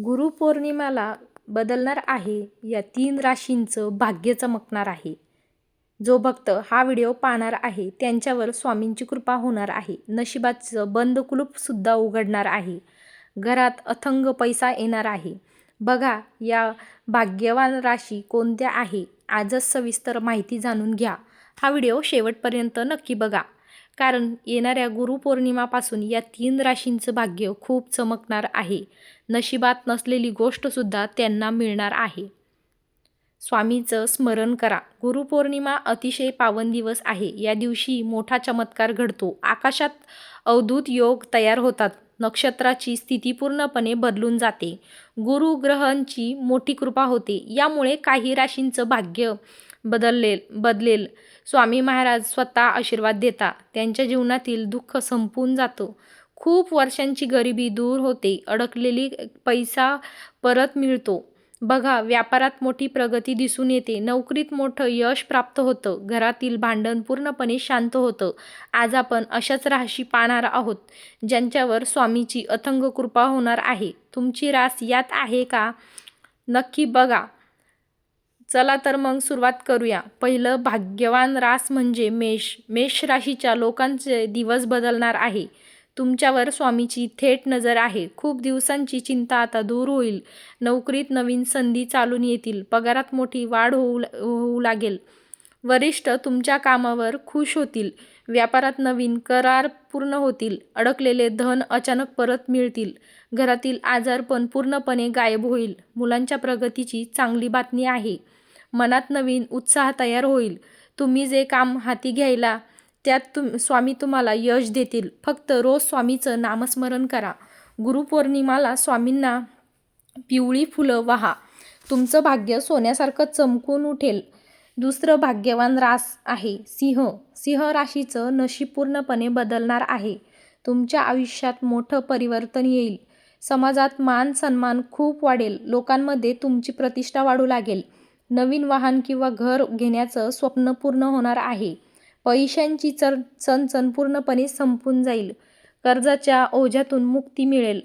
गुरुपौर्णिमाला बदलणार आहे. या 3 राशींचं भाग्य चमकणार आहे. जो भक्त हा व्हिडिओ पाहणार आहे त्यांच्यावर स्वामींची कृपा होणार आहे. नशिबाचं बंद कुलूपसुद्धा उघडणार आहे. घरात अथंग पैसा येणार आहे. बघा या भाग्यवान राशी कोणत्या आहे. आजच सविस्तर माहिती जाणून घ्या. हा व्हिडिओ शेवटपर्यंत नक्की बघा. कारण येणाऱ्या गुरुपौर्णिमापासून या 3 राशींचं भाग्य खूप चमकणार आहे. नशिबात नसलेली गोष्टसुद्धा त्यांना मिळणार आहे. स्वामीचं स्मरण करा. गुरुपौर्णिमा अतिशय पावन दिवस आहे. या दिवशी मोठा चमत्कार घडतो. आकाशात अवधूत योग तयार होतात. नक्षत्राची स्थिती पूर्णपणे बदलून जाते. गुरुग्रहांची मोठी कृपा होते. यामुळे काही राशींचं भाग्य बदलेल. स्वामी महाराज स्वतः आशीर्वाद देतात. त्यांच्या जीवनातील दुःख संपून जातं. खूप वर्षांची गरिबी दूर होते. अडकलेली पैसा परत मिळतो. बघा व्यापारात मोठी प्रगती दिसून येते. नोकरीत मोठं यश प्राप्त होतं. घरातील भांडण पूर्णपणे शांत होतं. आज आपण अशाच राशी पाहणार आहोत ज्यांच्यावर स्वामीची अथंग कृपा होणार आहे. तुमची रास यात आहे का? नक्की बघा. चला तर मग सुरुवात करूया. पहिलं भाग्यवान रास म्हणजे मेष. मेष राशीच्या लोकांचे दिवस बदलणार आहे. तुमच्यावर स्वामीची थेट नजर आहे. खूप दिवसांची चिंता आता दूर होईल. नोकरीत नवीन संधी चालून येतील. पगारात मोठी वाढ होऊ लागेल. वरिष्ठ तुमच्या कामावर खुश होतील. व्यापारात नवीन करार पूर्ण होतील. अडकलेले धन अचानक परत मिळतील. घरातील आजारपण पूर्णपणे गायब होईल. मुलांच्या प्रगतीची चांगली बातमी आहे. मनात नवीन उत्साह तयार होईल. तुम्ही जे काम हाती घ्यायला त्यात स्वामी तुम्हाला यश देतील. फक्त रोज स्वामीचं नामस्मरण करा. गुरुपौर्णिमाला स्वामींना पिवळी फुलं वाहा. तुमचं भाग्य सोन्यासारखं चमकून उठेल. दुसरं भाग्यवान रास आहे सिंह. सिंह राशीचं नशीब पूर्णपणे बदलणार आहे. तुमच्या आयुष्यात मोठं परिवर्तन येईल. समाजात मान सन्मान खूप वाढेल. लोकांमध्ये तुमची प्रतिष्ठा वाढू लागेल. नवीन वाहन किंवा घर घेण्याचं स्वप्न पूर्ण होणार आहे. पैशांची चणचण पूर्णपणे संपून जाईल. कर्जाच्या ओझ्यातून मुक्ती मिळेल.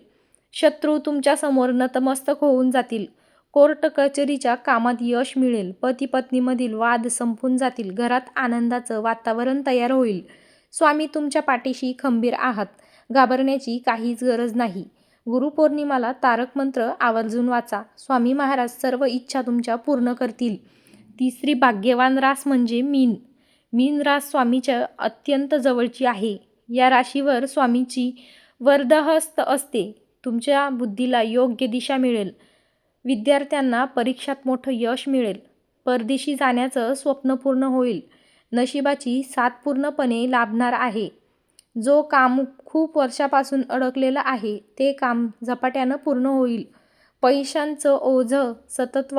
शत्रू तुमच्यासमोर नतमस्तक होऊन जातील. कोर्ट कचेरीच्या कामात यश मिळेल. पती पत्नीमधील वाद संपून जातील. घरात आनंदाचं वातावरण तयार होईल. स्वामी तुमच्या पाठीशी खंबीर आहात. घाबरण्याची काहीच गरज नाही. गुरुपौर्णिमाला तारक मंत्र आवर्जून वाचा. स्वामी महाराज सर्व इच्छा तुमच्या पूर्ण करतील. तिसरी भाग्यवान रास म्हणजे मीन. मीन रास स्वामीच्या अत्यंत जवळची आहे. या राशीवर स्वामीची वरदहस्त असते. तुमच्या बुद्धीला योग्य दिशा मिळेल. विद्यार्थ्यांना परीक्षात मोठं यश मिळेल. परदेशी जाण्याचं स्वप्न पूर्ण होईल. नशिबाची साथ पूर्णपणे लाभणार आहे. जो काम खूप वर्षापासून अडकलेलं आहे ते काम झपाट्यानं पूर्ण होईल. पैशांचं ओझं सतत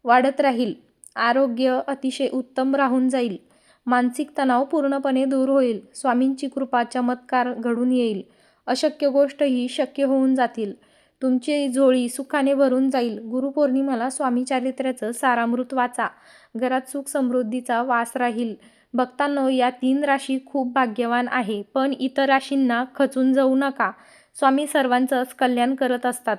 वाढत राहील. आरोग्य अतिशय उत्तम राहून जाईल. मानसिक तणाव पूर्णपणे दूर होईल. स्वामींची कृपा चमत्कार घडून येईल. अशक्य गोष्टही शक्य होऊन जातील. तुमची झोळी सुखाने भरून जाईल. गुरुपौर्णिमाला स्वामी चारित्र्याचं सारामृत वाचा. घरात सुख समृद्धीचा वास राहील. भक्तांनो या 3 राशी खूप भाग्यवान आहे. पण इतर राशींना खचून जाऊ नका. स्वामी सर्वांचंच कल्याण करत असतात.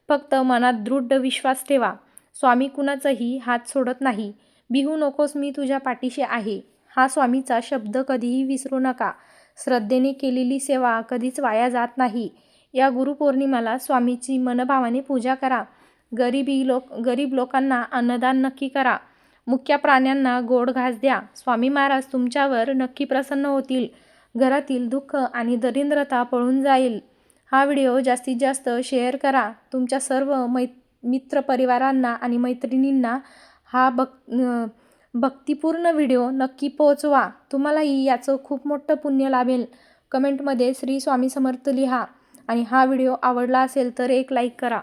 फक्त मनात दृढ विश्वास ठेवा. स्वामी कुणाचाही हात सोडत नाही. भिवू नकोस, मी तुझ्या पाठीशी आहे. हा स्वामीचा शब्द कधीही विसरू नका. श्रद्धेने केलेली सेवा कधीच वाया जात नाही. या गुरुपौर्णिमाला स्वामीची मनभावाने पूजा करा. गरीब लोकांना अन्नदान नक्की करा. मुक्या प्राण्यांना गोड घास द्या. स्वामी महाराज तुमच्यावर नक्की प्रसन्न होतील. घरातील दुःख आणि दरिद्रता पळून जाईल. हा व्हिडिओ जास्तीत जास्त शेअर करा. तुमच्या सर्व मित्रपरिवारांना आणि मैत्रिणींना हा भक्तिपूर्ण व्हिडिओ नक्की पोहोचवा. तुम्हालाही याचं खूप मोठं पुण्य लाभेल. कमेंटमध्ये श्री स्वामी समर्थ लिहा आणि हा व्हिडिओ आवडला असेल तर एक लाईक करा.